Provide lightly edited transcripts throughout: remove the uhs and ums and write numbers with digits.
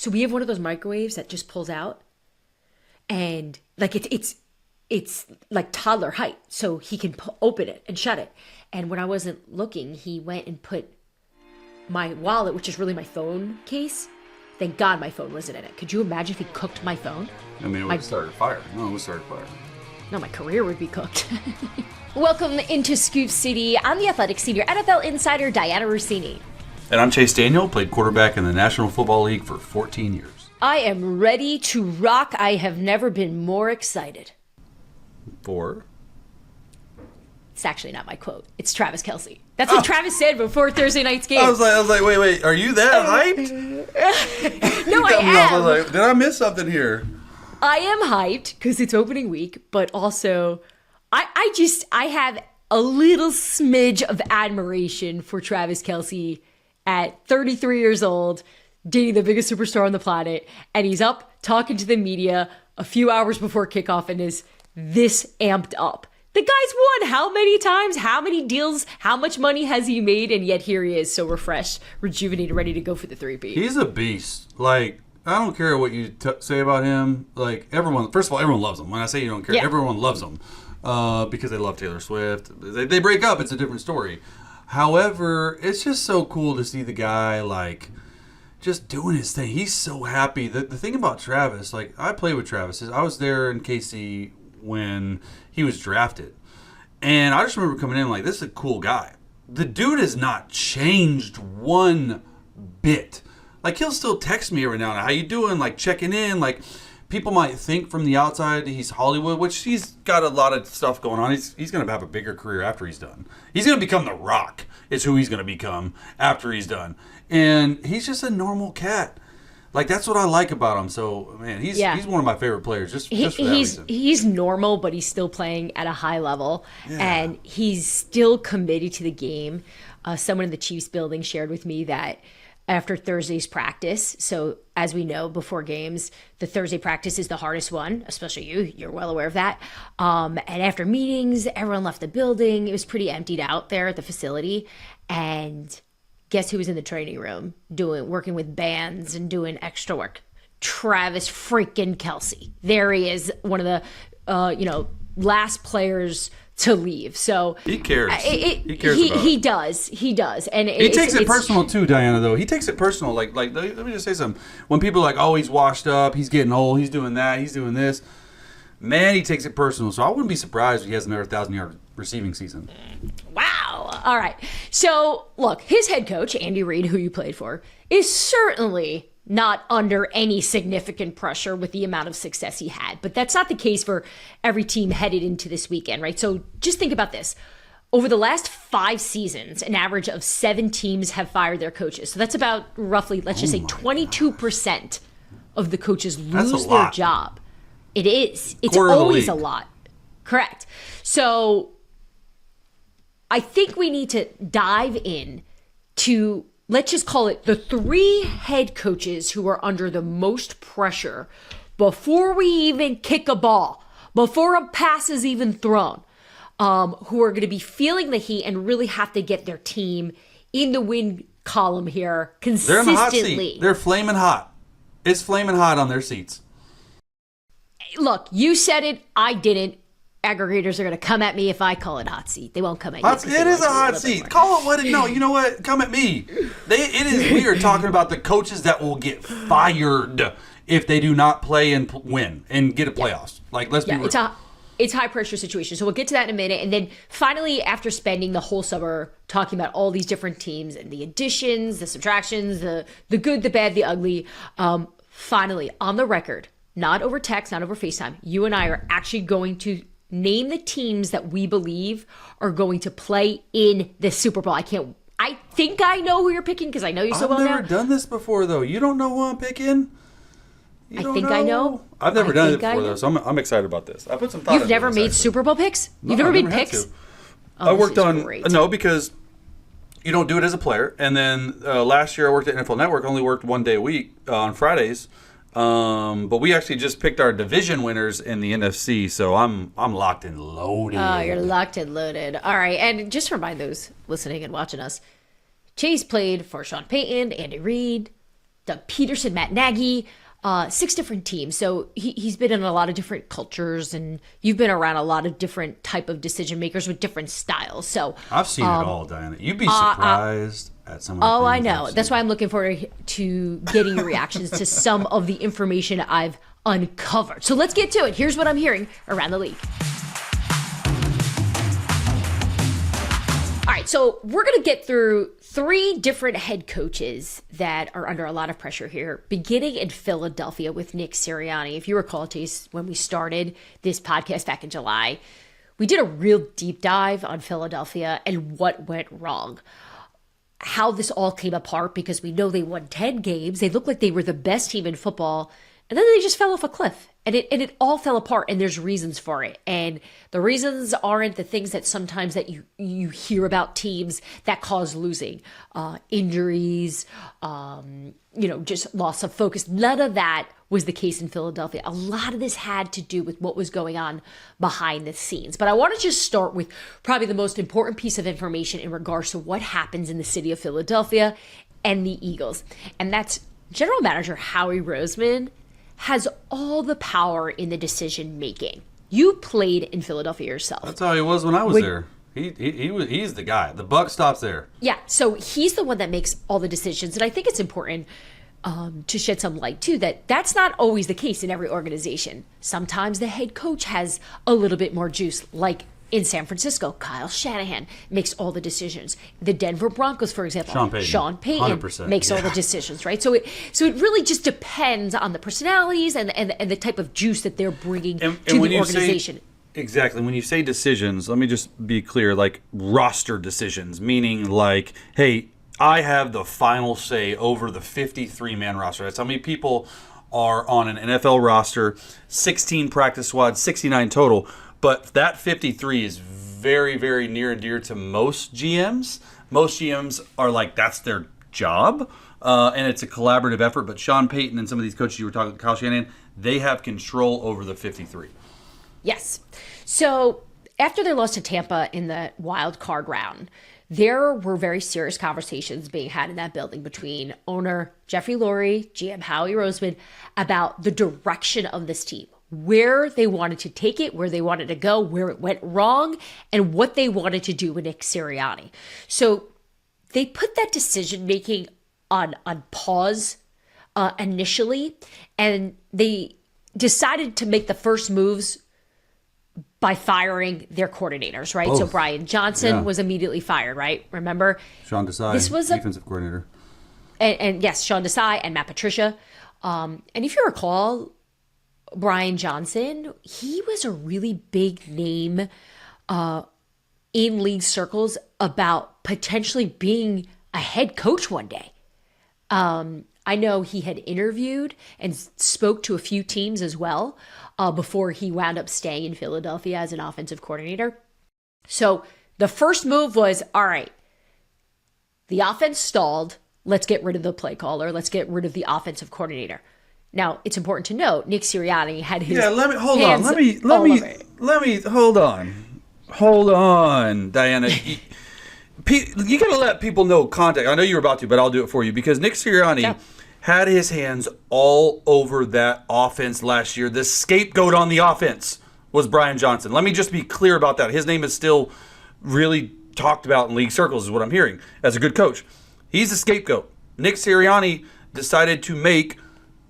So we have one of those microwaves that just pulls out, and like it's like toddler height, so he can open it and shut it. And when I wasn't looking, he went and put my wallet, which is really my phone case. Thank God my phone wasn't in it. Could you imagine if he cooked my phone? I mean, it would have started a fire. No, it would start a fire. No, my career would be cooked. Welcome into Scoop City. I'm the Athletic Senior NFL Insider, Dianna Rossini. And I'm Chase Daniel, played quarterback in the National Football League for 14 years. I am ready to rock. I have never been more excited. For? It's actually not my quote. It's Travis Kelce. That's what Travis said before Thursday night's game. I was like, wait, are you that hyped? No, I am. I was like, did I miss something here? I am hyped because it's opening week, but also I have a little smidge of admiration for Travis Kelce at 33 years old, dating the biggest superstar on the planet, and he's up talking to the media a few hours before kickoff and is this amped up. The guy's won how many times, how many deals, how much money has he made, and yet here he is so refreshed, rejuvenated, ready to go for the three-peat. He's a beast. Like, I don't care what you say about him. Like, first of all, everyone loves him. When I say you don't care, everyone loves him because they love Taylor Swift. They break up, it's a different story. However, it's just so cool to see the guy, like, just doing his thing. He's so happy. The thing about Travis, like, I played with Travis. I was there in KC when he was drafted. And I just remember coming in like, this is a cool guy. The dude has not changed one bit. Like, he'll still text me every now and then, how you doing? Like, checking in. Like, people might think from the outside he's Hollywood, which he's got a lot of stuff going on. He's going to have a bigger career after he's done. He's going to become The Rock is who he's going to become after he's done. And he's just a normal cat. Like, that's what I like about him. So, man, he's one of my favorite players just for that reason. He's normal, but he's still playing at a high level. Yeah. And he's still committed to the game. Someone in the Chiefs building shared with me that after Thursday's practice, so as we know, before games, the Thursday practice is the hardest one, especially you're well aware of that. And after meetings, everyone left the building. It was pretty emptied out there at the facility. And guess who was in the training room working with bands and doing extra work? Travis freaking Kelce. There he is, one of the last players to leave. So he cares. He cares. He does. And he takes it personal too, Diana. Though he takes it personal. Like let me just say something. When people are like, oh, he's washed up, he's getting old, he's doing that, he's doing this. Man, he takes it personal. So I wouldn't be surprised if he has another 1,000-yard receiving season. Wow. All right. So, look, his head coach, Andy Reid, who you played for, is certainly not under any significant pressure with the amount of success he had. But that's not the case for every team headed into this weekend, right? So just think about this. Over the last 5 seasons, an average of 7 teams have fired their coaches. So that's about roughly, let's just say 22% of the coaches lose their job. It is. It's always a lot. Correct. So I think we need to dive in to, let's just call it the 3 head coaches who are under the most pressure before we even kick a ball, before a pass is even thrown, who are going to be feeling the heat and really have to get their team in the win column here consistently. They're in the hot seat. They're flaming hot. It's flaming hot on their seats. Look, you said it. I didn't. Aggregators are going to come at me if I call it hot seat. They won't come at you. It is a hot seat. Call it what it. No, you know what? Come at me. It is. We are talking about the coaches that will get fired if they do not play and win and get a playoffs. Like, let's be real. It's a high pressure situation. So we'll get to that in a minute. And then finally, after spending the whole summer talking about all these different teams and the additions, the subtractions, the good, the bad, the ugly, finally on the record, not over text, not over FaceTime, you and I are actually going to name the teams that we believe are going to play in the Super Bowl. I think I know who you're picking because I know you so well now. I've never done this before, though. You don't know who I'm picking? I know. I've never done it before, though, so I'm excited about this. I put some thought into this. You've never made Super Bowl picks? You've never made picks? I worked on... No, because you don't do it as a player. And then last year I worked at NFL Network, only worked 1 day a week on Fridays. But we actually just picked our division winners in the NFC, so I'm locked and loaded. Oh, you're locked and loaded. All right, and just remind those listening and watching us, Chase played for Sean Payton, Andy Reid, Doug Peterson, Matt Nagy, 6 different teams. So he's been in a lot of different cultures, and you've been around a lot of different type of decision makers with different styles. So I've seen it all, Diana. You'd be surprised at some of the oh, I things know. I've That's seen. why I'm looking forward to getting your reactions to some of the information I've uncovered. So let's get to it. Here's what I'm hearing around the league. All right, so we're going to get through 3 different head coaches that are under a lot of pressure here, beginning in Philadelphia with Nick Sirianni. If you recall, Chase, when we started this podcast back in July, we did a real deep dive on Philadelphia and what went wrong, how this all came apart, because we know they won 10 games. They looked like they were the best team in football, and then they just fell off a cliff. And it all fell apart, and there's reasons for it. And the reasons aren't the things that sometimes that you hear about teams that cause losing. Injuries, just loss of focus. None of that was the case in Philadelphia. A lot of this had to do with what was going on behind the scenes. But I want to just start with probably the most important piece of information in regards to what happens in the city of Philadelphia and the Eagles. And that's General Manager Howie Roseman has all the power in the decision making. You played in Philadelphia yourself. That's how he was when I was there. He's the guy. The buck stops there. Yeah, so he's the one that makes all the decisions. And I think it's important to shed some light too, that's not always the case in every organization. Sometimes the head coach has a little bit more juice, like in San Francisco, Kyle Shanahan makes all the decisions. The Denver Broncos, for example, Sean Payton 100%, makes all the decisions, right? So it really just depends on the personalities and the type of juice that they're bringing to the organization. Exactly. When you say decisions, let me just be clear, like roster decisions, meaning like, hey, I have the final say over the 53-man roster. That's how many people are on an NFL roster, 16 practice squads, 69 total. But that 53 is very, very near and dear to most GMs. Most GMs are like, that's their job, and it's a collaborative effort. But Sean Payton and some of these coaches you were talking, Kyle Shanahan, they have control over the 53. Yes. So after their loss to Tampa in the wild card round, there were very serious conversations being had in that building between owner Jeffrey Lurie, GM Howie Roseman, about the direction of this team, where they wanted to take it, where they wanted to go, where it went wrong, and what they wanted to do with Nick Sirianni. So they put that decision-making on pause initially, and they decided to make the first moves by firing their coordinators, right? Both. So Brian Johnson was immediately fired, right? Remember? Sean Desai, This was defensive coordinator. And yes, Sean Desai and Matt Patricia. And if you recall, Brian Johnson, he was a really big name in league circles about potentially being a head coach one day. I know he had interviewed and spoke to a few teams as well before he wound up staying in Philadelphia as an offensive coordinator. So the first move was, all right, the offense stalled. Let's get rid of the play caller. Let's get rid of the offensive coordinator. Now, it's important to note, Nick Sirianni had his Let me hold on, Diana. You got to let people know context. I know you were about to, but I'll do it for you because Nick Sirianni had his hands all over that offense last year. The scapegoat on the offense was Brian Johnson. Let me just be clear about that. His name is still really talked about in league circles, is what I'm hearing, as a good coach. He's the scapegoat. Nick Sirianni decided to make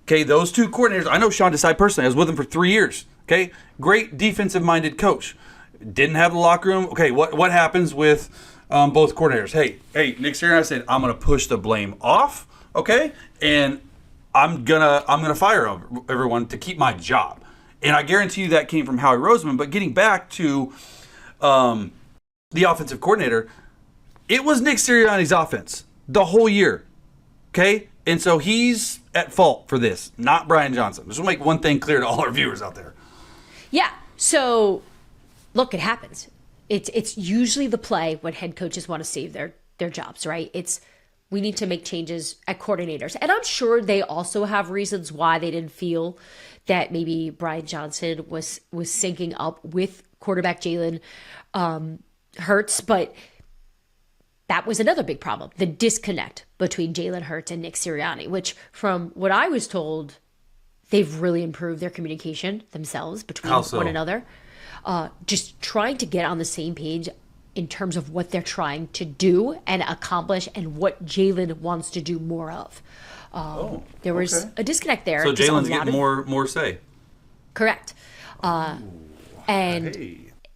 those two coordinators. I know Sean Desai personally. I was with him for 3 years. Okay, great defensive-minded coach. Didn't have the locker room. Okay, what happens with both coordinators? Hey, Nick Sirianni said, I'm going to push the blame off. Okay, and I'm gonna fire everyone to keep my job. And I guarantee you that came from Howie Roseman. But getting back to the offensive coordinator, it was Nick Sirianni's offense the whole year. Okay, and so he's at fault for this, not Brian Johnson. Just want to make one thing clear to all our viewers out there. Yeah. So, look, it happens. It's usually the play when head coaches want to save their jobs, right? We need to make changes at coordinators. And I'm sure they also have reasons why they didn't feel that maybe Brian Johnson was syncing up with quarterback Jalen Hurts. But that was another big problem, the disconnect between Jalen Hurts and Nick Sirianni, which from what I was told, they've really improved their communication themselves between one another. Just trying to get on the same page in terms of what they're trying to do and accomplish and what Jalen wants to do more of. There was a disconnect there. So Jalen's getting more say. Correct.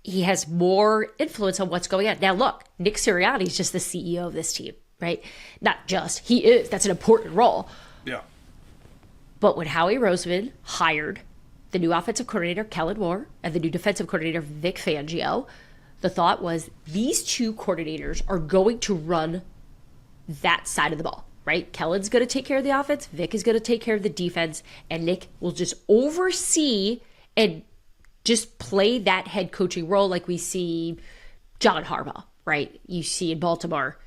He has more influence on what's going on. Now, look, Nick Sirianni is just the CEO of this team, right? Not just. He is. That's an important role. Yeah. But when Howie Roseman hired the new offensive coordinator, Kellen Moore, and the new defensive coordinator, Vic Fangio, the thought was these two coordinators are going to run that side of the ball, right? Kellen's going to take care of the offense. Vic is going to take care of the defense. And Nick will just oversee and just play that head coaching role like we see John Harbaugh, right? You see in Baltimore,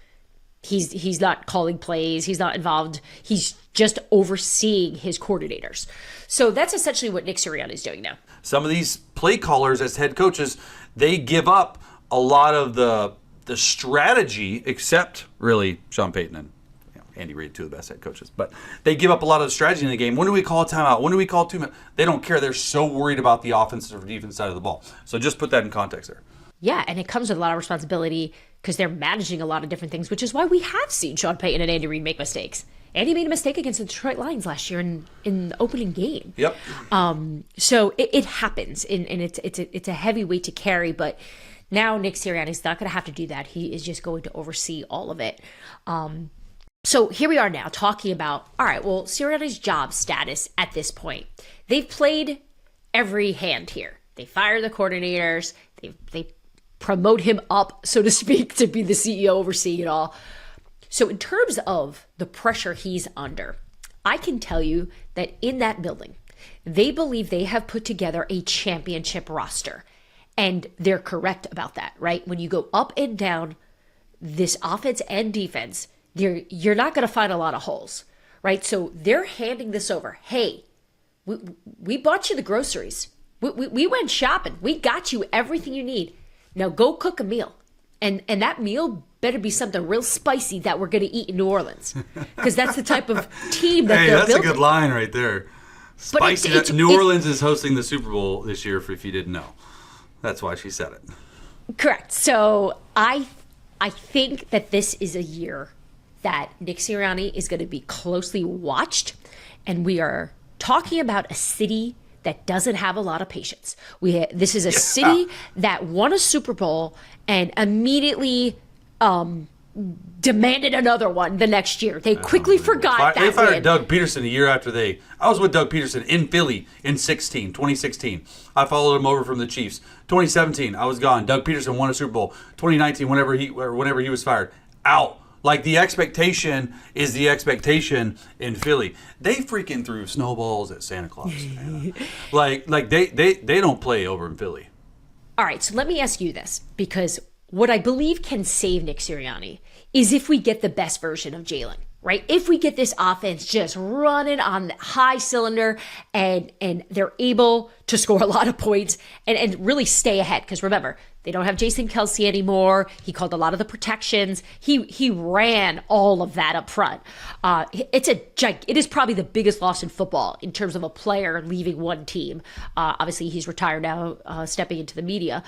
he's not calling plays. He's not involved. He's just overseeing his coordinators. So that's essentially what Nick Sirianni is doing now. Some of these play callers as head coaches, they give up a lot of the strategy, except really Sean Payton and Andy Reid, two of the best head coaches. But they give up a lot of the strategy in the game. When do we call a timeout? When do we call 2 minutes? They don't care. They're so worried about the offensive or defense side of the ball. So just put that in context there. Yeah, and it comes with a lot of responsibility because they're managing a lot of different things, which is why we have seen Sean Payton and Andy Reid make mistakes. Andy made a mistake against the Detroit Lions last year in the opening game. Yep. So it happens, and it's a heavy weight to carry, but now Nick Sirianni's not going to have to do that. He is just going to oversee all of it. So here we are now talking about, all right, well, Sirianni's job status at this point. They've played every hand here. They fire the coordinators. They promote him up, so to speak, to be the CEO overseeing it all. So in terms of the pressure he's under, I can tell you that in that building, they believe they have put together a championship roster. And they're correct about that, right? When you go up and down this offense and defense, you're not going to find a lot of holes, right? So they're handing this over. Hey, we bought you the groceries. We went shopping. We got you everything you need. Now go cook a meal. And that meal better be something real spicy that we're going to eat in New Orleans. Because that's the type of team that they're building. That's a good line right there. Spicy. New Orleans is hosting the Super Bowl this year, if you didn't know. That's why she said it. Correct. So I think that this is a year that Nick Sirianni is going to be closely watched. And we are talking about a city that doesn't have a lot of patience. This is a city that won a Super Bowl and immediately demanded another one the next year. They quickly forgot that. They fired Doug Peterson a year after I was with Doug Peterson in Philly in 2016. I followed him over from the Chiefs. 2017, I was gone. Doug Peterson won a Super Bowl. 2019, whenever he was fired, out. Like, the expectation is the expectation in Philly. They freaking threw snowballs at Santa Claus. like they don't play over in Philly. All right, so let me ask you this, because what I believe can save Nick Sirianni is if we get the best version of Jalen, right? If we get this offense just running on high cylinder and they're able to score a lot of points and really stay ahead. Because remember, they don't have Jason Kelce anymore. He called a lot of the protections. He ran all of that up front. It is probably the biggest loss in football in terms of a player leaving one team. Obviously, he's retired now, stepping into the media.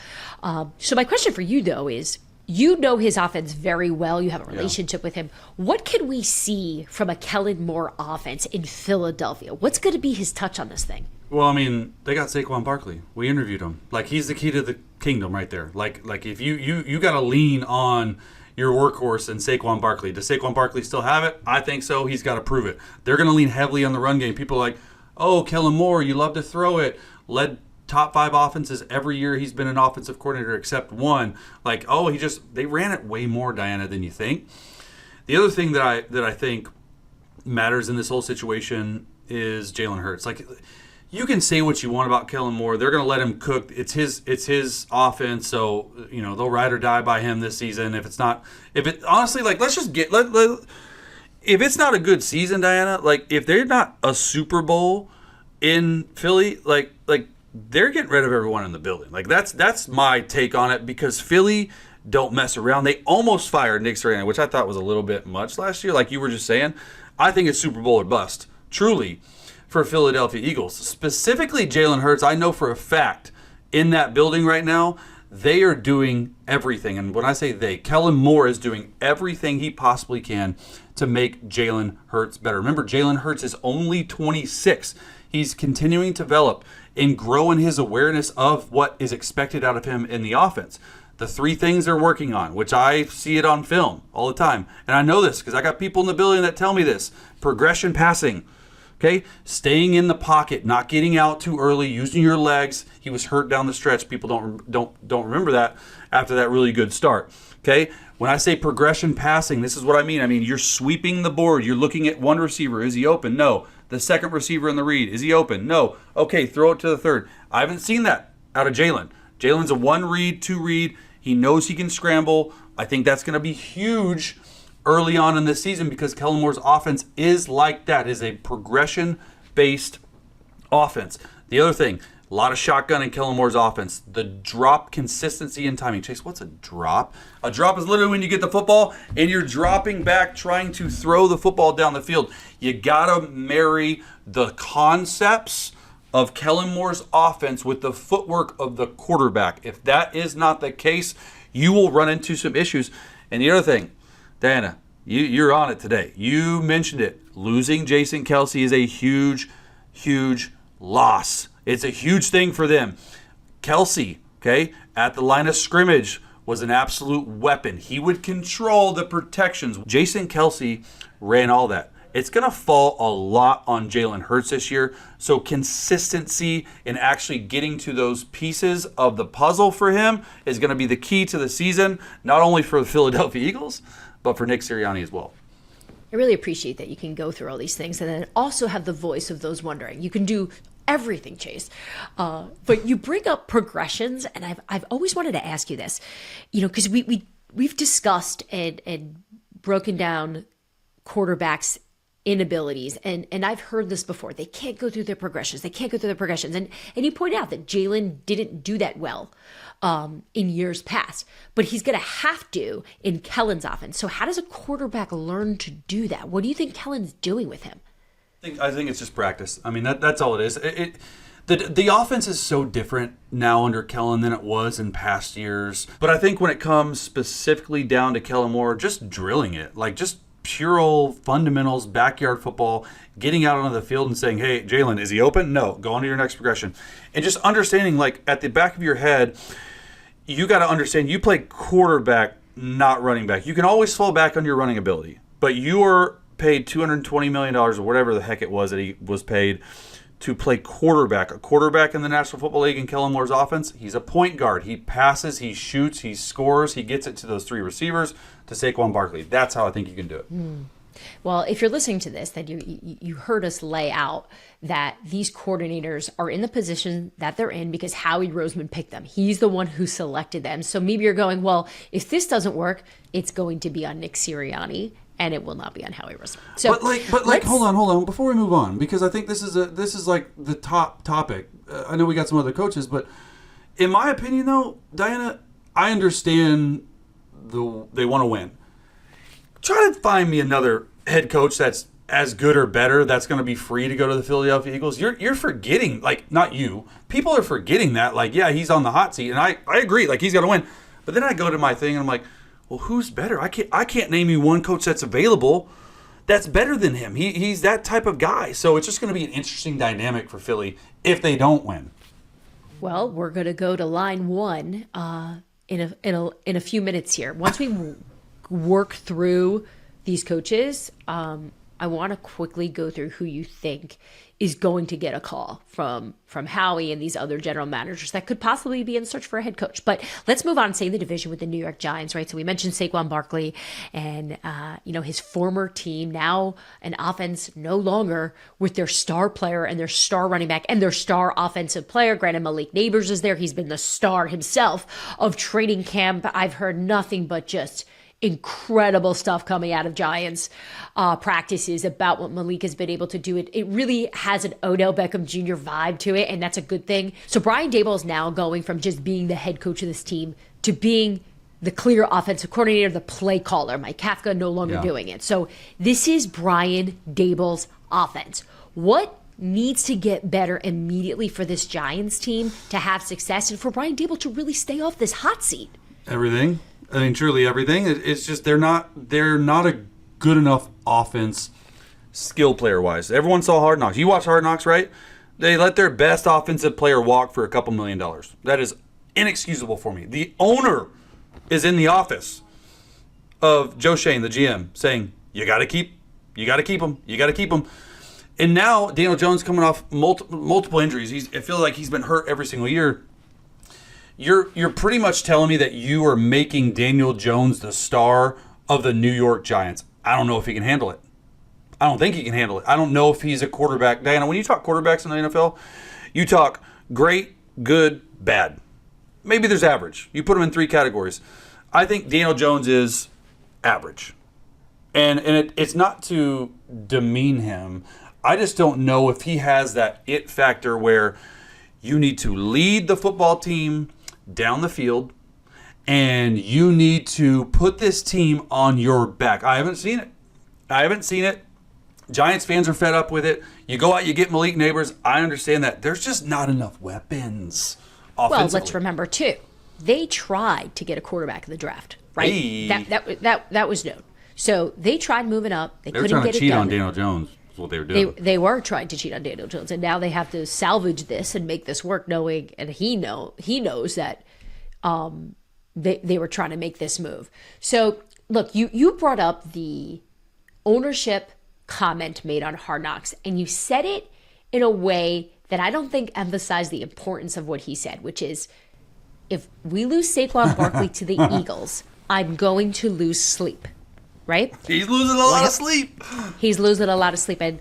So my question for you, though, is, you know his offense very well. You have a relationship with him. What can we see from a Kellen Moore offense in Philadelphia? What's going to be his touch on this thing? Well, I mean, they got Saquon Barkley. We interviewed him. Like, he's the key to the kingdom right there. Like if you got to lean on your workhorse and Saquon Barkley. Does Saquon Barkley still have it? I think so. He's got to prove it. They're going to lean heavily on the run game. People are like, oh, Kellen Moore, you love to throw it. Led top 5 offenses every year he's been an offensive coordinator except one. Like, oh, they ran it way more, Dianna, than you think. The other thing that I think matters in this whole situation is Jalen Hurts. Like, you can say what you want about Kellen Moore. They're going to let him cook. It's his offense, so they'll ride or die by him this season. Honestly, like, let's just get if it's not a good season, Dianna, like, if they're not a Super Bowl in Philly, like they're getting rid of everyone in the building. Like, that's my take on it, because Philly don't mess around. They almost fired Nick Sirianni, which I thought was a little bit much last year, like you were just saying. I think it's Super Bowl or bust, truly, for Philadelphia Eagles. Specifically Jalen Hurts, I know for a fact in that building right now, they are doing everything. And when I say they, Kellen Moore is doing everything he possibly can to make Jalen Hurts better. Remember, Jalen Hurts is only 26. He's continuing to develop and grow in his awareness of what is expected out of him in the offense. The 3 things they're working on, which I see it on film all the time. And I know this because I got people in the building that tell me this. Progression passing. Okay, staying in the pocket, not getting out too early, using your legs. He was hurt down the stretch. People don't remember that after that really good start. Okay, when I say progression passing, this is what I mean. I mean, you're sweeping the board. You're looking at one receiver. Is he open? No. The second receiver in the read. Is he open? No. Okay, throw it to the third. I haven't seen that out of Jalen. Jalen's a 1 read, 2 read. He knows he can scramble. I think that's going to be huge early on in this season because Kellen Moore's offense is like that, is a progression-based offense. The other thing, a lot of shotgun in Kellen Moore's offense. The drop consistency and timing. Chase, what's a drop? A drop is literally when you get the football and you're dropping back trying to throw the football down the field. You got to marry the concepts of Kellen Moore's offense with the footwork of the quarterback. If that is not the case, you will run into some issues. And the other thing, Dianna, you're on it today. You mentioned it. Losing Jason Kelce is a huge, huge loss. It's a huge thing for them. Kelce, okay, at the line of scrimmage was an absolute weapon. He would control the protections. Jason Kelce ran all that. It's going to fall a lot on Jalen Hurts this year. So consistency in actually getting to those pieces of the puzzle for him is going to be the key to the season, not only for the Philadelphia Eagles, but for Nick Sirianni as well. I really appreciate that you can go through all these things and then also have the voice of those wondering. You can do everything, Chase. But you bring up progressions, and I've always wanted to ask you this, because we've discussed and broken down quarterbacks' inabilities, and I've heard this before. They can't go through their progressions. And you point out that Jalen didn't do that well in years past, but he's going to have to in Kellen's offense. So how does a quarterback learn to do that? What do you think Kellen's doing with him? I think it's just practice. I mean, that's all it is. The offense is so different now under Kellen than it was in past years. But I think when it comes specifically down to Kellen Moore, just drilling it, like just pure old fundamentals, backyard football, getting out onto the field and saying, hey, Jalen, is he open? No. Go on to your next progression. And just understanding, like, at the back of your head, you got to understand you play quarterback, not running back. You can always fall back on your running ability, but you are paid $220 million or whatever the heck it was that he was paid to play quarterback. A quarterback in the National Football League in Kellen Moore's offense, he's a point guard. He passes, he shoots, he scores, he gets it to those 3 receivers, to Saquon Barkley. That's how I think you can do it. Well, if you're listening to this, then you heard us lay out that these coordinators are in the position that they're in because Howie Roseman picked them. He's the one who selected them. So maybe you're going, well, if this doesn't work, it's going to be on Nick Sirianni, and it will not be on Howie Roseman. So, but hold on, before we move on, because I think this is like the top topic. I know we got some other coaches, but in my opinion, though, Dianna, I understand they want to win. Try to find me another head coach that's as good or better that's going to be free to go to the Philadelphia Eagles. You're forgetting, like, not you. People are forgetting that, like, yeah, he's on the hot seat, and I agree, like, he's got to win. But then I go to my thing, and I'm like, well, who's better? I can't name you one coach that's available that's better than him. He's that type of guy. So it's just going to be an interesting dynamic for Philly if they don't win. Well, we're going to go to line 1 in a few minutes here. Once we work through these coaches, I want to quickly go through who you think is going to get a call from Howie and these other general managers that could possibly be in search for a head coach. But let's move on and say the division with the New York Giants, right? So we mentioned Saquon Barkley and, his former team, now an offense no longer with their star player and their star running back and their star offensive player. Granted, Malik Neighbors is there. He's been the star himself of training camp. I've heard nothing but just incredible stuff coming out of Giants practices about what Malik has been able to do. It really has an Odell Beckham Jr. vibe to it, and that's a good thing. So Brian Daboll is now going from just being the head coach of this team to being the clear offensive coordinator, the play caller. Mike Kafka no longer doing it. So this is Brian Daboll's offense. What needs to get better immediately for this Giants team to have success and for Brian Daboll to really stay off this hot seat? Everything. I mean, truly everything. It's just they're not a good enough offense skill player wise. Everyone saw Hard Knocks. You watch Hard Knocks, right? They let their best offensive player walk for a couple $1 million. That is inexcusable for me. The owner is in the office of Joe Schoen, the GM, saying, you got to keep him. And now Daniel Jones coming off multiple injuries. I feel like he's been hurt every single year. You're pretty much telling me that you are making Daniel Jones the star of the New York Giants. I don't know if he can handle it. I don't think he can handle it. I don't know if he's a quarterback. Diana, when you talk quarterbacks in the NFL, you talk great, good, bad. Maybe there's average. You put them in 3 categories. I think Daniel Jones is average. And it's not to demean him. I just don't know if he has that it factor where you need to lead the football team down the field and you need to put this team on your back. I haven't seen it. Giants fans are fed up with it. You go out, you get Malik Neighbors. I understand that. There's just not enough weapons offensively. Well, let's remember, too, they tried to get a quarterback in the draft, right? Hey. That was known. So they tried moving up. They were couldn't trying get to it cheat done. on Daniel Jones. That's what they were doing. They were trying to cheat on Daniel Jones, and now they have to salvage this and make this work, knowing, and he knows that they were trying to make this move. So, look, you brought up the ownership comment made on Hard Knocks, and you said it in a way that I don't think emphasized the importance of what he said, which is, if we lose Saquon Barkley to the Eagles, I'm going to lose sleep, right? He's losing a lot of sleep. He's losing a lot of sleep. And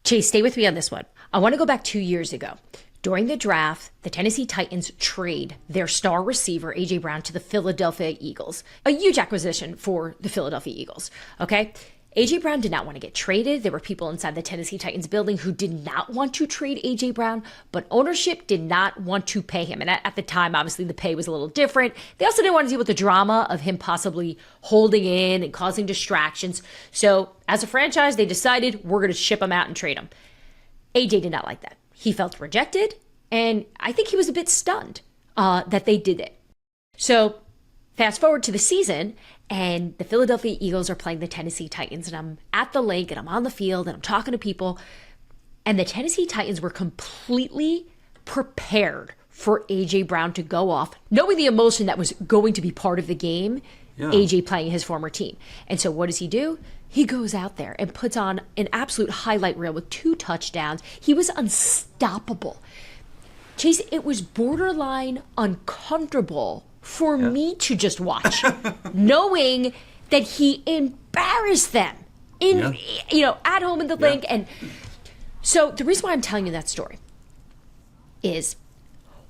Chase, stay with me on this one. I want to go back 2 years ago. During the draft, the Tennessee Titans trade their star receiver, A.J. Brown, to the Philadelphia Eagles. A huge acquisition for the Philadelphia Eagles, okay? A.J. Brown did not want to get traded. There were people inside the Tennessee Titans building who did not want to trade A.J. Brown, but ownership did not want to pay him. And at the time, obviously, the pay was a little different. They also didn't want to deal with the drama of him possibly holding in and causing distractions. So as a franchise, they decided we're going to ship him out and trade him. A.J. did not like that. He felt rejected, and I think he was a bit stunned that they did it. So fast forward to the season, and the Philadelphia Eagles are playing the Tennessee Titans, and I'm at the lake, and I'm on the field, and I'm talking to people, and the Tennessee Titans were completely prepared for A.J. Brown to go off, knowing the emotion that was going to be part of the game, A.J. playing his former team. And so what does he do? He goes out there and puts on an absolute highlight reel with 2 touchdowns. He was unstoppable. Chase, it was borderline uncomfortable for me to just watch, knowing that he embarrassed them at home in the link. And so the reason why I'm telling you that story is,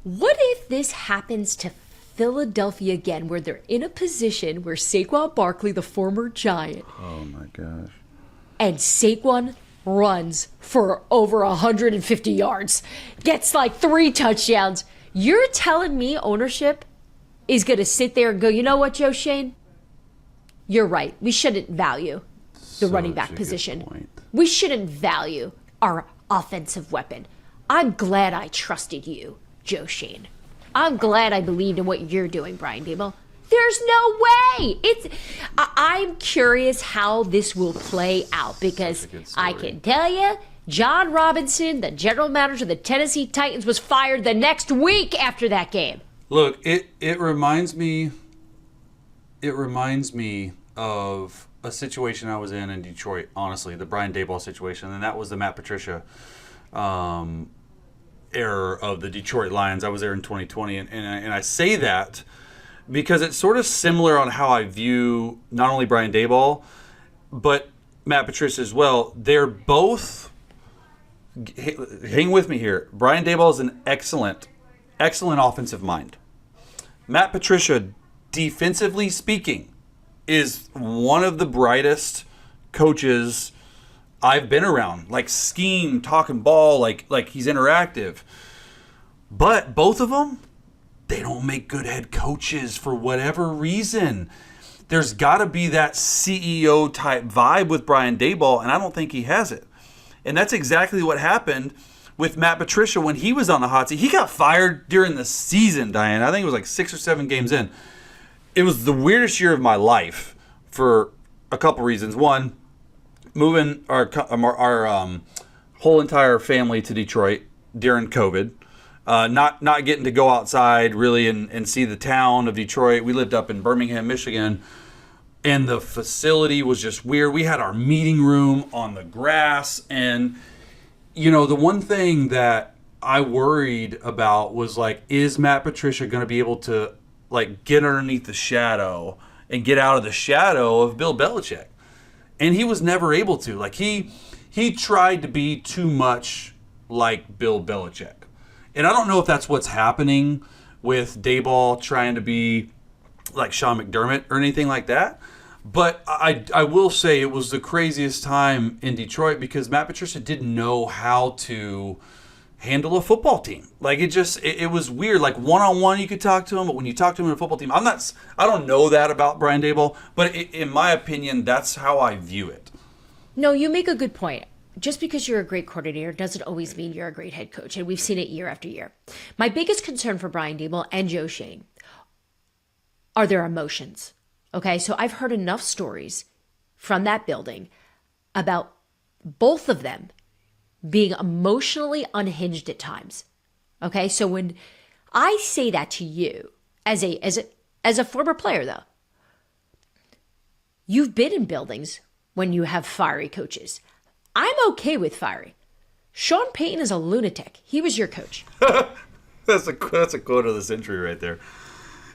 what if this happens to Philadelphia again, where they're in a position where Saquon Barkley, the former Giant, oh my gosh, and Saquon runs for over 150 yards, gets like 3 touchdowns. You're telling me ownership is going to sit there and go, you know what, Joe Schoen? You're right. We shouldn't value the running back position. We shouldn't value our offensive weapon. I'm glad I trusted you, Joe Schoen. I'm glad I believed in what you're doing, Brian Daboll. There's no way. I'm curious how this will play out, because I can tell you, John Robinson, the general manager of the Tennessee Titans, was fired the next week after that game. Look, it reminds me of a situation I was in Detroit, honestly, the Brian Daboll situation, and that was the Matt Patricia era of the Detroit Lions. I was there in 2020, and I say that because it's sort of similar on how I view not only Brian Daboll, but Matt Patricia as well. They're both, hang with me here, Brian Daboll is an excellent offensive mind. Matt Patricia, defensively speaking, is one of the brightest coaches I've been around. Like, scheme, talking ball, like he's interactive. But both of them, they don't make good head coaches for whatever reason. There's got to be that CEO type vibe with Brian Daboll, and I don't think he has it. And that's exactly what happened with Matt Patricia when he was on the hot seat. He got fired during the season, Diane. I think it was like 6 or 7 games in. It was the weirdest year of my life for a couple reasons. One, moving our whole entire family to Detroit during COVID. Not getting to go outside really and see the town of Detroit. We lived up in Birmingham, Michigan, and the facility was just weird. We had our meeting room on the grass, and the one thing that I worried about was like, is Matt Patricia going to be able to like get underneath the shadow and get out of the shadow of Bill Belichick? And he was never able to. Like he tried to be too much like Bill Belichick. And I don't know if that's what's happening with Daboll trying to be like Sean McDermott or anything like that. But I will say it was the craziest time in Detroit because Matt Patricia didn't know how to handle a football team. Like it was weird. Like one-on-one you could talk to him, but when you talk to him in a football team, I don't know that about Brian Daboll, but in my opinion, that's how I view it. No, you make a good point. Just because you're a great coordinator doesn't always mean you're a great head coach, and we've seen it year after year. My biggest concern for Brian Daboll and Joe Schoen are their emotions. Okay, so I've heard enough stories from that building about both of them being emotionally unhinged at times. Okay, so when I say that to you as a former player, though, you've been in buildings when you have fiery coaches. I'm okay with fiery. Sean Payton is a lunatic. He was your coach. That's a quote of the century right there.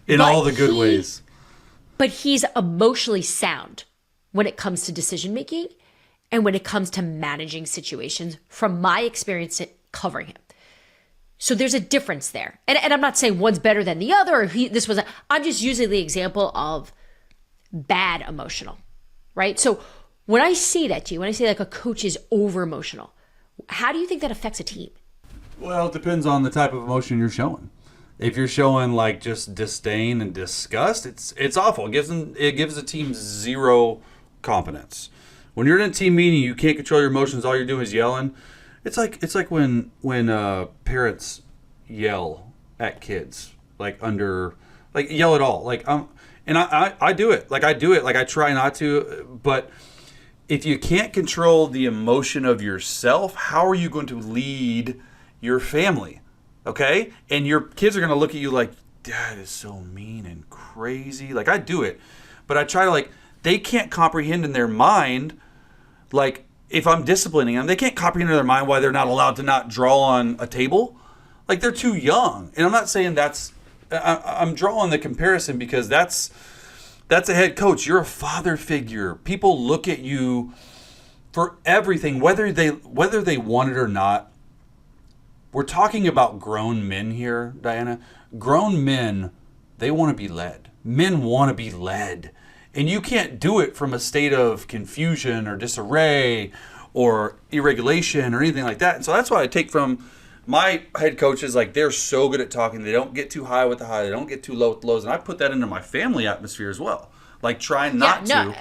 In all the good ways. But he's emotionally sound when it comes to decision making and when it comes to managing situations from my experience at covering him. So there's a difference there. And I'm not saying one's better than the other. I'm just using the example of bad emotional, right? So when I say that to you, when I say like a coach is over emotional, how do you think that affects a team? Well, it depends on the type of emotion you're showing. If you're showing like just disdain and disgust, it's awful. It gives the team zero confidence. When you're in a team meeting, you can't control your emotions. All you're doing is yelling. It's like when parents yell at kids, yell at all. I do it. I do it. I try not to, but if you can't control the emotion of yourself, how are you going to lead your family? Okay? And your kids are going to look at you like, Dad is so mean and crazy. I do it. But I try to, they can't comprehend in their mind, if I'm disciplining them, they can't comprehend in their mind why they're not allowed to not draw on a table. They're too young. And I'm not saying I'm drawing the comparison because that's a head coach. You're a father figure. People look at you for everything, whether they want it or not. We're talking about grown men here, Diana. Grown men, they want to be led. Men want to be led. And you can't do it from a state of confusion or disarray or irregulation or anything like that. And so that's what I take from my head coaches. They're so good at talking. They don't get too high with the high. They don't get too low with the lows. And I put that into my family atmosphere as well. Trying not to.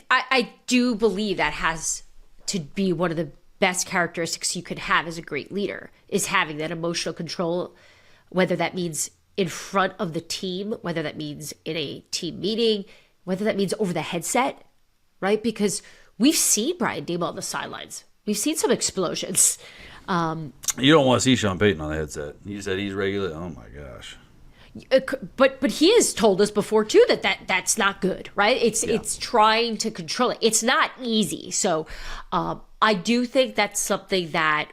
I do believe that has to be one of the best characteristics you could have as a great leader, is having that emotional control, whether that means in front of the team, whether that means in a team meeting, whether that means over the headset, right? Because we've seen Brian Daboll on the sidelines. We've seen some explosions. You don't want to see Sean Payton on the headset. You said he's regular. Oh my gosh. But he has told us before too that's not good, right? It's trying to control it. It's not easy. So I do think that's something that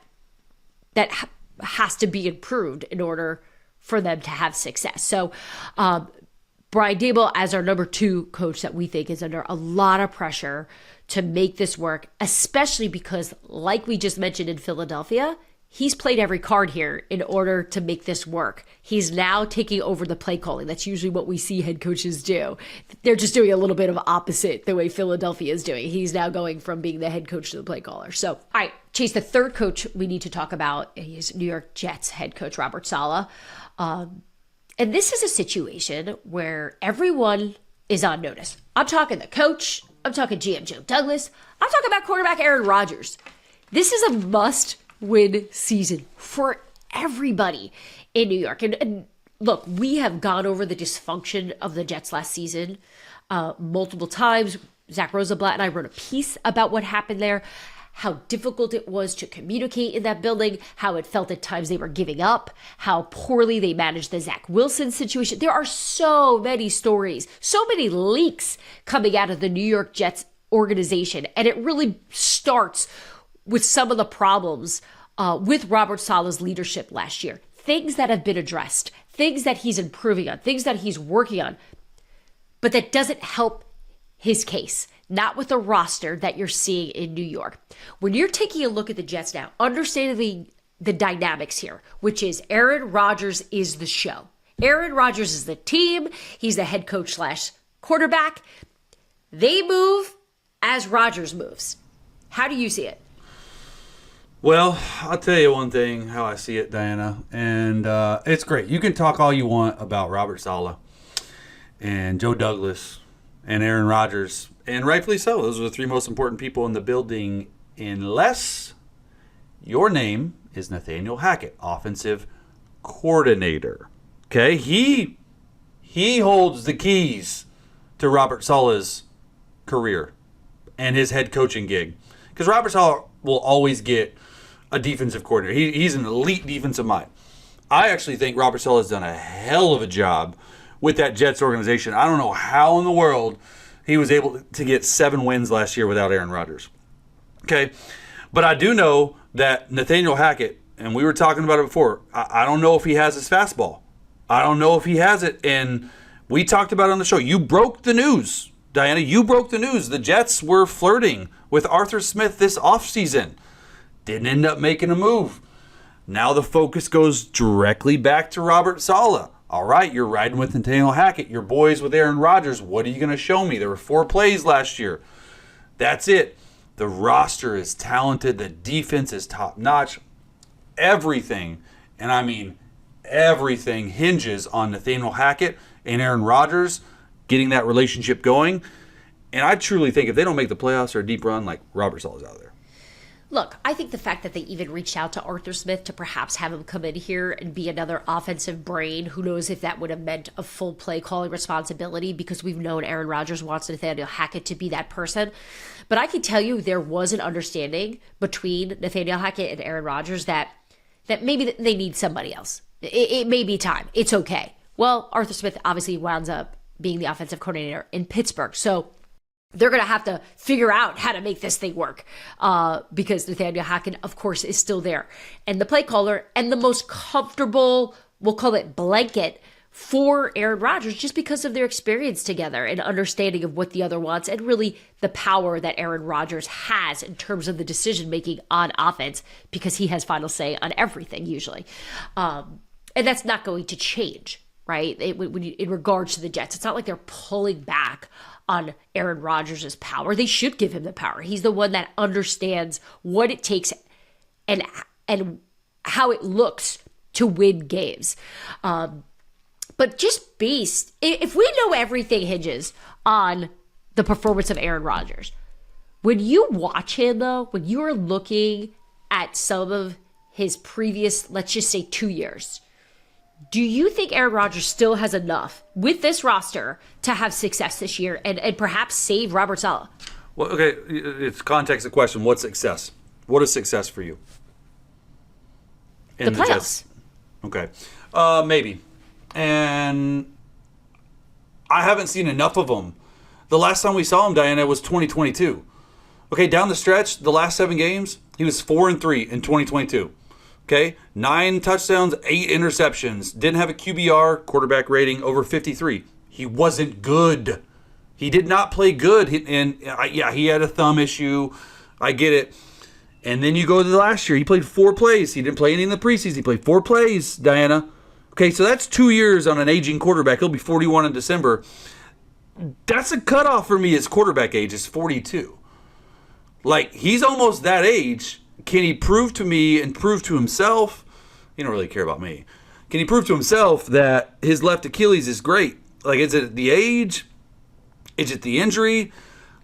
has to be improved in order for them to have success. So Brian Daboll as our number 2 coach that we think is under a lot of pressure to make this work, especially because, like we just mentioned in Philadelphia, he's played every card here in order to make this work. He's now taking over the play calling. That's usually what we see head coaches do. They're just doing a little bit of opposite the way Philadelphia is doing. He's now going from being the head coach to the play caller. So, all right, Chase, the third coach we need to talk about is New York Jets head coach Robert Saleh. And this is a situation where everyone is on notice. I'm talking the coach. I'm talking GM Joe Douglas. I'm talking about quarterback Aaron Rodgers. This is a must-win season for everybody in New York. And look, we have gone over the dysfunction of the Jets last season multiple times. Zach Rosenblatt and I wrote a piece about what happened there, how difficult it was to communicate in that building, how it felt at times they were giving up, how poorly they managed the Zach Wilson situation. There are so many stories, so many leaks coming out of the New York Jets organization. And it really starts with some of the problems with Robert Saleh's leadership last year. Things that have been addressed, things that he's improving on, things that he's working on. But that doesn't help his case, not with the roster that you're seeing in New York. When you're taking a look at the Jets now, understanding the dynamics here, which is Aaron Rodgers is the show. Aaron Rodgers is the team. He's the head coach / quarterback. They move as Rodgers moves. How do you see it? Well, I'll tell you one thing, how I see it, Diana, and it's great. You can talk all you want about Robert Saleh and Joe Douglas and Aaron Rodgers, and rightfully so. Those are the three most important people in the building, unless your name is Nathaniel Hackett, offensive coordinator. Okay, he holds the keys to Robert Saleh's career and his head coaching gig, because Robert Saleh will always get a defensive coordinator. He's an elite defensive mind. I actually think Robert Saleh has done a hell of a job with that Jets organization. I don't know how in the world he was able to get 7 wins last year without Aaron Rodgers. Okay, but I do know that Nathaniel Hackett, and we were talking about it before, I don't know if he has his fastball. I don't know if he has it, and we talked about it on the show. You broke the news, Diana. You broke the news. The Jets were flirting with Arthur Smith this offseason. Didn't end up making a move. Now the focus goes directly back to Robert Saleh. All right, you're riding with Nathaniel Hackett. You're boys with Aaron Rodgers. What are you going to show me? There were 4 plays last year. That's it. The roster is talented. The defense is top-notch. Everything, and I mean everything, hinges on Nathaniel Hackett and Aaron Rodgers getting that relationship going. And I truly think if they don't make the playoffs or a deep run, like, Robert Saleh's out of there. Look, I think the fact that they even reached out to Arthur Smith to perhaps have him come in here and be another offensive brain, who knows if that would have meant a full play calling responsibility, because we've known Aaron Rodgers wants Nathaniel Hackett to be that person. But I can tell you there was an understanding between Nathaniel Hackett and Aaron Rodgers that maybe they need somebody else. It may be time. It's okay. Well, Arthur Smith obviously winds up being the offensive coordinator in Pittsburgh. So they're going to have to figure out how to make this thing work because Nathaniel Hackett, of course, is still there. And the play caller and the most comfortable, we'll call it blanket, for Aaron Rodgers, just because of their experience together and understanding of what the other wants, and really the power that Aaron Rodgers has in terms of the decision-making on offense, because he has final say on everything usually. And that's not going to change, right? In regards to the Jets, it's not like they're pulling back on Aaron Rodgers' power. They should give him the power. He's the one that understands what it takes and how it looks to win games. But just based, if we know everything hinges on the performance of Aaron Rodgers, when you watch him though, when you are looking at some of his previous, let's just say 2 years, do you think Aaron Rodgers still has enough with this roster to have success this year and perhaps save Robert Saleh? Well, okay, it's context of the question. What's success? What is success for you? The playoffs. Okay. Maybe. And I haven't seen enough of them. The last time we saw him, Diana, was 2022. Okay, down the stretch, the last 7 games, he was 4-3 in 2022. Okay, 9 touchdowns, 8 interceptions. Didn't have a QBR, quarterback rating, over 53. He wasn't good. He did not play good. He had a thumb issue. I get it. And then you go to the last year. He played 4 plays. He didn't play any in the preseason. He played 4 plays, Diana. Okay, so that's 2 years on an aging quarterback. He'll be 41 in December. That's a cutoff for me. His quarterback age is 42. Like, he's almost that age. Can he prove to me and prove to himself? He don't really care about me. can he prove to himself that his left Achilles is great? Like, is it the age? Is it the injury?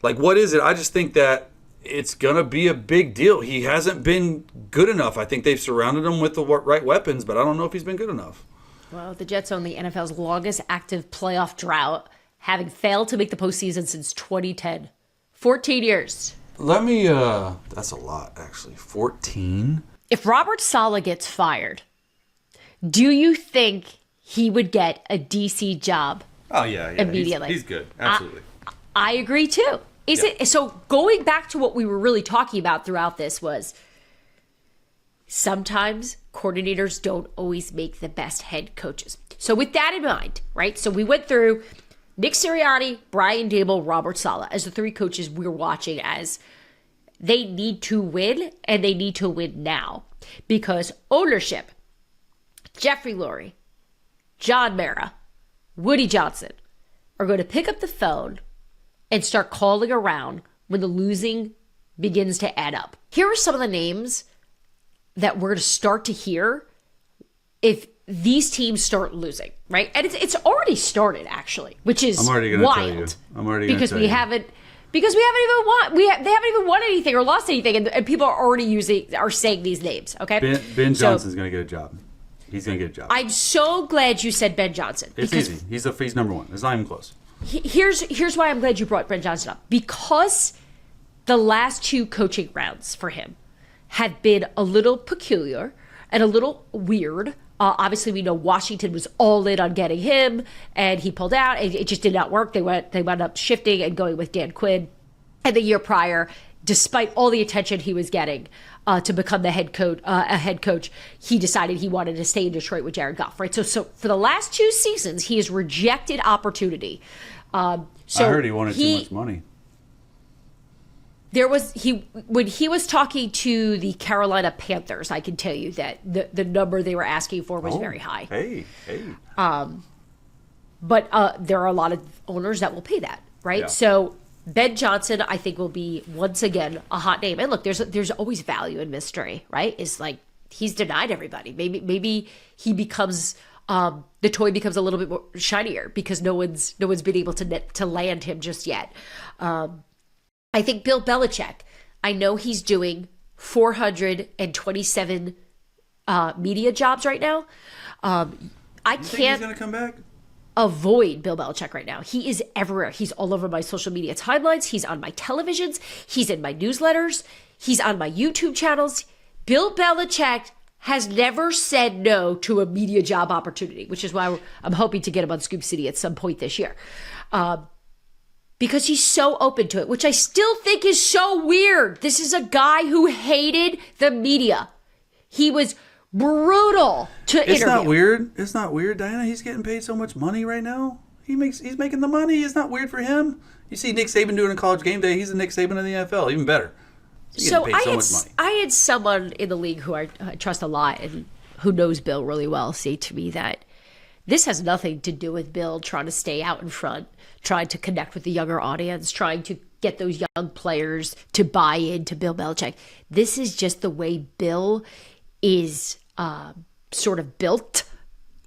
Like, what is it? I just think that it's going to be a big deal. He hasn't been good enough. I think they've surrounded him with the right weapons, but I don't know if he's been good enough. Well, the Jets own the NFL's longest active playoff drought, having failed to make the postseason since 2010. 14 years. Let me, that's a lot, actually. 14? If Robert Saleh gets fired, do you think he would get a DC job? Oh, yeah. Immediately. He's good. Absolutely. I agree, too. So going back to what we were really talking about throughout this was sometimes coordinators don't always make the best head coaches. So with that in mind, right? So we went through Nick Sirianni, Brian Daboll, Robert Saleh as the three coaches we're watching as they need to win, and they need to win now. Because ownership, Jeffrey Lurie, John Mara, Woody Johnson are going to pick up the phone and start calling around when the losing begins to add up. Here are some of the names that we're going to start to hear if these teams start losing, right? And it's already started, actually, which is I'm already going to tell you. I'm already going to tell you. Because they haven't even won anything or lost anything, and people are already saying these names, okay? Ben Johnson's going to get a job. He's going to get a job. I'm so glad you said Ben Johnson. It's easy. He's number one. It's not even close. Here's why I'm glad you brought Ben Johnson up. Because the last two coaching rounds for him have been a little peculiar and a little weird. Obviously, we know Washington was all in on getting him, and he pulled out. It just did not work. They wound up shifting and going with Dan Quinn. And the year prior, despite all the attention he was getting to become the head coach, he decided he wanted to stay in Detroit with Jared Goff. Right. So for the last two seasons, he has rejected opportunity. I heard he wanted too much money. When he was talking to the Carolina Panthers, I can tell you that the number they were asking for was very high. Hey. But there are a lot of owners that will pay that, right? Yeah. So Ben Johnson, I think, will be once again a hot name. And look, there's always value in mystery, right? It's like he's denied everybody. Maybe he becomes the toy becomes a little bit more shinier because no one's been able to land him just yet. I think Bill Belichick, I know he's doing 427 media jobs right now. I think can't he's going to come back? avoid Bill Belichick right now. He is everywhere. He's all over my social media timelines. He's on my televisions. He's in my newsletters. He's on my YouTube channels. Bill Belichick has never said no to a media job opportunity, which is why I'm hoping to get him on Scoop City at some point this year. Because he's so open to it, which I still think is so weird. This is a guy who hated the media. He was brutal to interview. It's not weird, Diana. He's getting paid so much money right now. He's making the money. It's not weird for him. You see Nick Saban doing a college game day. He's the Nick Saban of the NFL. Even better. So I had someone in the league who I trust a lot and who knows Bill really well say to me that this has nothing to do with Bill trying to stay out in front, trying to connect with the younger audience, trying to get those young players to buy into Bill Belichick. This is just the way Bill is sort of built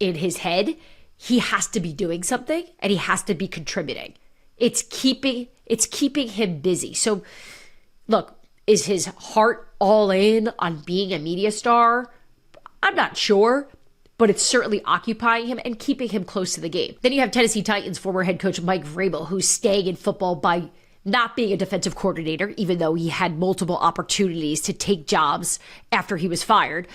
in his head. He has to be doing something and he has to be contributing. It's keeping him busy. So look, is his heart all in on being a media star? I'm not sure, but it's certainly occupying him and keeping him close to the game. Then you have Tennessee Titans former head coach Mike Vrabel, who's staying in football by not being a defensive coordinator, even though he had multiple opportunities to take jobs after he was fired.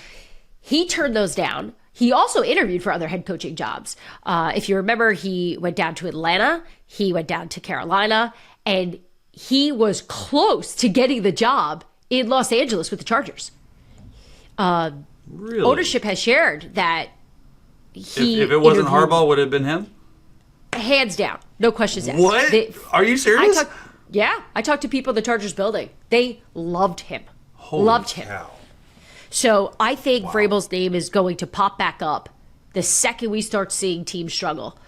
He turned those down. He also interviewed for other head coaching jobs. If you remember, he went down to Atlanta, he went down to Carolina, and he was close to getting the job in Los Angeles with the Chargers. Really? Ownership has shared that he... If it wasn't Harbaugh, would it have been him? Hands down. No questions asked. What? Are you serious? I talked to people in the Chargers building. They loved him. Holy cow. So I think Vrabel's name is going to pop back up the second we start seeing teams struggle.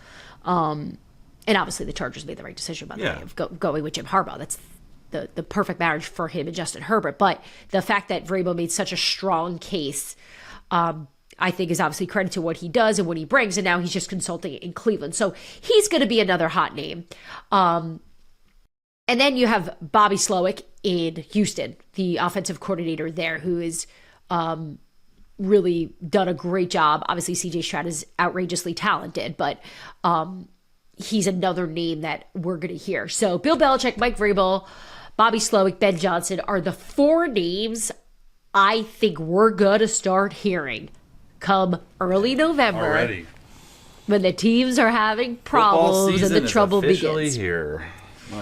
And obviously the Chargers made the right decision, by the way, of going with Jim Harbaugh. That's the perfect marriage for him and Justin Herbert. But the fact that Vrabel made such a strong case, I I think is obviously credit to what he does and what he brings. And now he's just consulting in Cleveland. So he's going to be another hot name. And then you have Bobby Slowick in Houston, the offensive coordinator there, who is really done a great job. Obviously, CJ Stroud is outrageously talented, but he's another name that we're going to hear. So Bill Belichick, Mike Vrabel, Bobby Slowick, Ben Johnson are the 4 names I think we're going to start hearing come early November. Already. When the teams are having problems and the trouble begins. Here.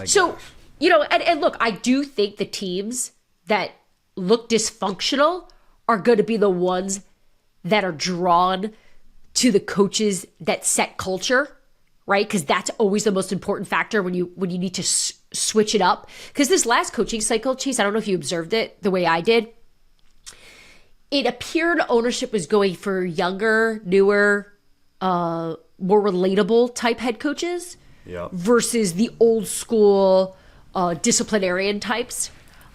So, and look, I do think the teams that look dysfunctional are going to be the ones that are drawn to the coaches that set culture, right? Because that's always the most important factor when you need to switch it up. Because this last coaching cycle, Chase, I don't know if you observed it the way I did. It appeared ownership was going for younger, newer, more relatable type head coaches versus the old school disciplinarian types.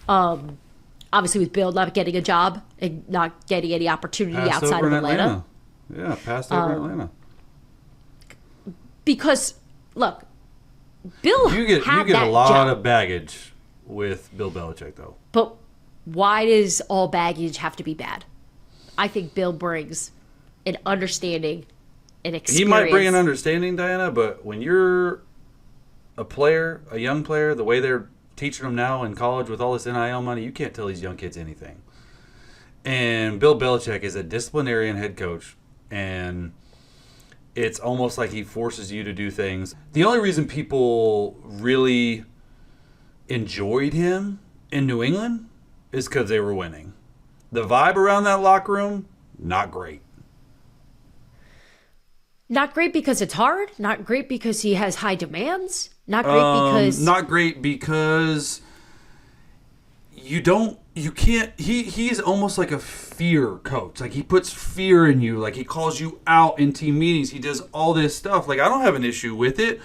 Obviously, with Bill not getting a job and not getting any opportunity outside of Atlanta. Yeah, passed over Atlanta. Because, look, Bill you get that a lot job. of baggage with Bill Belichick, though. But why does all baggage have to be bad? I think Bill brings an understanding, an experience. He might bring an understanding, Diana, but when you're a player, a young player, the way they're teaching them now in college with all this NIL money, you can't tell these young kids anything. And Bill Belichick is a disciplinarian head coach, and it's almost like he forces you to do things. The only reason people really enjoyed him in New England is because they were winning. The vibe around that locker room, not great. Not great because it's hard. Not great because he has high demands. Not great because... Not great because you can't... He's almost like a fear coach. Like, he puts fear in you. Like, he calls you out in team meetings. He does all this stuff. Like, I don't have an issue with it.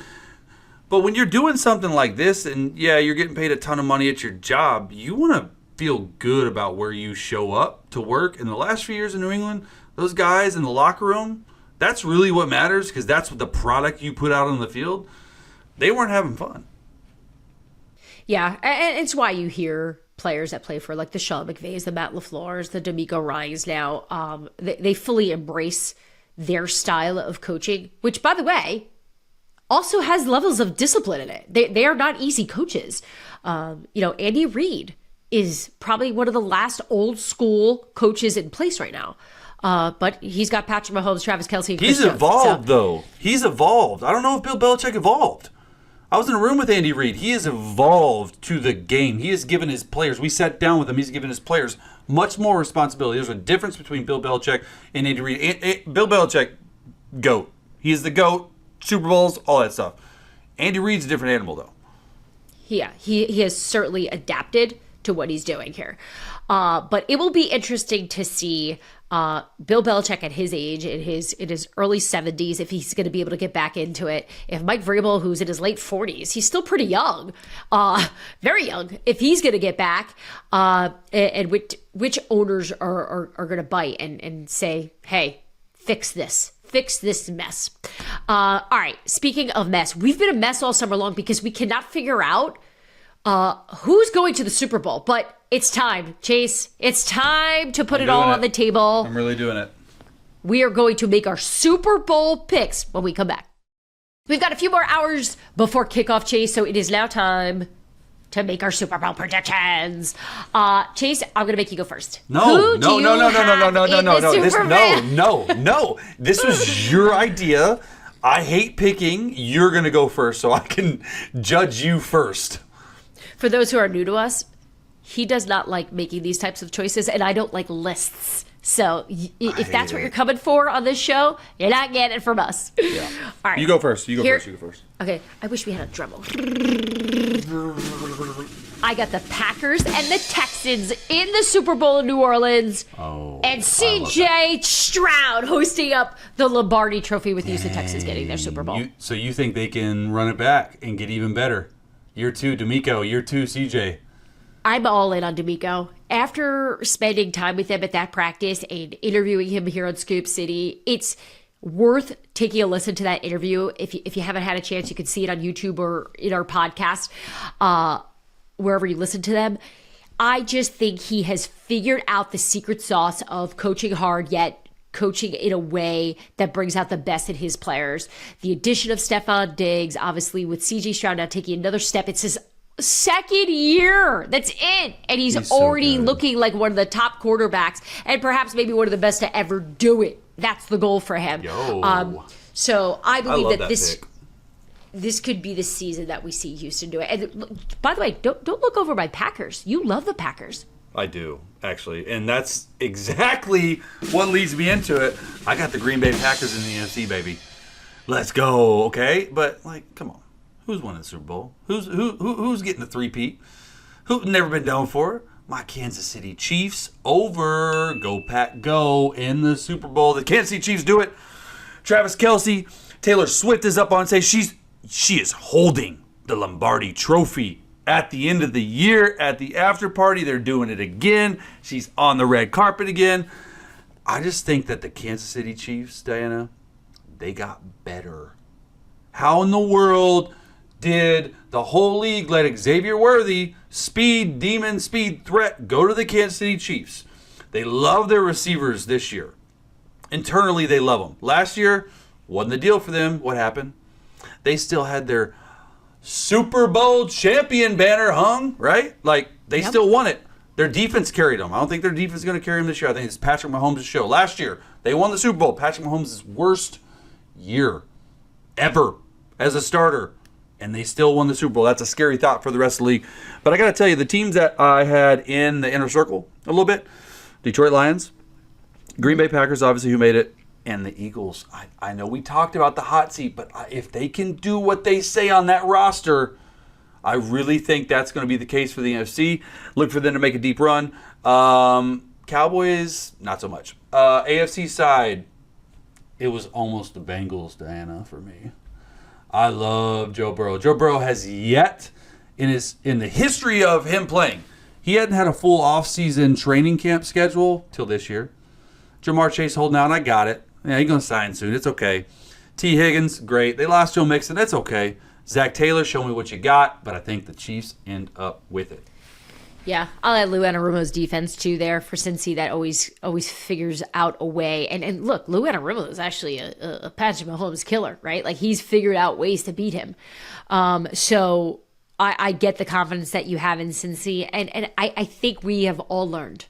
But when you're doing something like this, and, yeah, you're getting paid a ton of money at your job, you want to feel good about where you show up to work. In the last few years in New England, those guys in the locker room, that's really what matters, because that's what the product you put out on the field. They weren't having fun. Yeah, and it's why you hear players that play for like the Sean McVays, the Matt LaFleurs, the D'Amico Ryans now, they fully embrace their style of coaching, which, by the way, also has levels of discipline in it. They are not easy coaches. Andy Reid is probably one of the last old school coaches in place right now. But he's got Patrick Mahomes, Travis Kelce, and Chris He's evolved, though. He's evolved. I don't know if Bill Belichick evolved. I was in a room with Andy Reid. He has evolved to the game. He has given his players, we sat down with him, he's given his players much more responsibility. There's a difference between Bill Belichick and Andy Reid. Bill Belichick, GOAT. He is the GOAT, Super Bowls, all that stuff. Andy Reid's a different animal, though. Yeah, he has certainly adapted to what he's doing here. But it will be interesting to see Bill Belichick at his age, in his early 70s, if he's going to be able to get back into it. If Mike Vrabel, who's in his late 40s, he's still pretty young, very young, if he's going to get back, and which owners are going to bite and say, hey, fix this mess. All right, speaking of mess, we've been a mess all summer long because we cannot figure out who's going to the Super Bowl, but it's time, Chase. It's time to put it all on the table. I'm really doing it. We are going to make our Super Bowl picks when we come back. We've got a few more hours before kickoff, Chase, so it is now time to make our Super Bowl predictions. Chase, I'm going to make you go first. No. This This was your idea. I hate picking. You're going to go first so I can judge you first. For those who are new to us, he does not like making these types of choices, and I don't like lists. So if that's what you're coming for on this show, you're not getting it from us. Yeah. All right. You go first. You go first. Okay. I wish we had a drum roll. I got the Packers and the Texans in the Super Bowl in New Orleans. Oh. And CJ Stroud hosting up the Lombardi Trophy with Houston Texans getting their Super Bowl. So you think they can run it back and get even better? Year 2, D'Amico. Year 2, CJ. I'm all in on D'Amico. after spending time with him at that practice and interviewing him here on Scoop City, it's worth taking a listen to that interview. If you haven't had a chance, you can see it on YouTube or in our podcast, wherever you listen to them. I just think he has figured out the secret sauce of coaching hard, yet coaching in a way that brings out the best in his players. The addition of Stephon Diggs, obviously with CJ Stroud now taking another step. It's his second year. That's it. And he's already so looking like one of the top quarterbacks and perhaps maybe one of the best to ever do it. That's the goal for him. So I believe that this could be the season that we see Houston do it. And by the way, don't look over my Packers. You love the Packers. I do, actually. And that's exactly what leads me into it. I got the Green Bay Packers in the NFC, baby. Let's go, okay? But, like, come on. Who's winning the Super Bowl? Who's getting the three-peat? Who's never been done for? My Kansas City Chiefs over. Go, Pack, go in the Super Bowl. The Kansas City Chiefs do it. Travis Kelce, Taylor Swift is up on stage. She is holding the Lombardi Trophy at the end of the year at the after party. They're doing it again. She's on the red carpet again. I just think that the Kansas City Chiefs, Diana, they got better. How in the world did the whole league let Xavier Worthy, speed demon, speed threat, go to the Kansas City Chiefs? They love their receivers this year. Internally, they love them. Last year, wasn't the deal for them. What happened? They still had their Super Bowl champion banner hung, right? Like, they still won it. Their defense carried them. I don't think their defense is going to carry them this year. I think it's Patrick Mahomes' show. Last year, they won the Super Bowl. Patrick Mahomes' worst year ever as a starter. And they still won the Super Bowl. That's a scary thought for the rest of the league. But I got to tell you, the teams that I had in the inner circle a little bit, Detroit Lions, Green Bay Packers, obviously, who made it, and the Eagles. I know we talked about the hot seat, but if they can do what they say on that roster, I really think that's going to be the case for the NFC. Look for them to make a deep run. Cowboys, not so much. AFC side, it was almost the Bengals, Diana, for me. I love Joe Burrow. Joe Burrow has yet, in the history of him playing, he hadn't had a full off-season training camp schedule till this year. Jamar Chase holding out, and I got it. Yeah, he's going to sign soon. It's okay. T. Higgins, great. They lost Joe Mixon. That's okay. Zach Taylor, show me what you got. But I think the Chiefs end up with it. Yeah, I'll add Lou Anarumo's defense, too, there for Cincy. That always figures out a way. And look, Lou Anarumo is actually a Patrick Mahomes killer, right? Like, he's figured out ways to beat him. So I get the confidence that you have in Cincy. And I think we have all learned.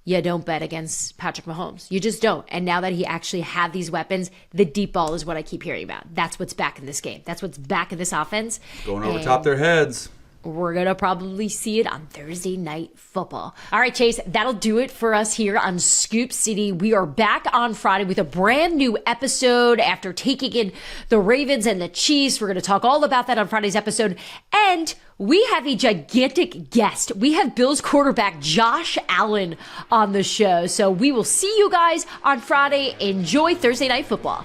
You don't bet against Patrick Mahomes. You just don't. And now that he actually had these weapons, the deep ball is what I keep hearing about. That's what's back in this game. That's what's back in this offense. Going over top their heads. We're going to probably see it on Thursday Night Football. All right, Chase, that'll do it for us here on Scoop City. We are back on Friday with a brand new episode after taking in the Ravens and the Chiefs. We're going to talk all about that on Friday's episode. And we have a gigantic guest. We have Bills quarterback Josh Allen on the show. So we will see you guys on Friday. Enjoy Thursday Night Football.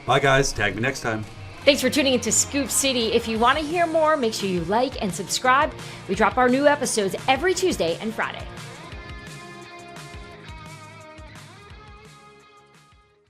Bye, guys. Tag me next time. Thanks for tuning into Scoop City. If you want to hear more, make sure you like and subscribe. We drop our new episodes every Tuesday and Friday.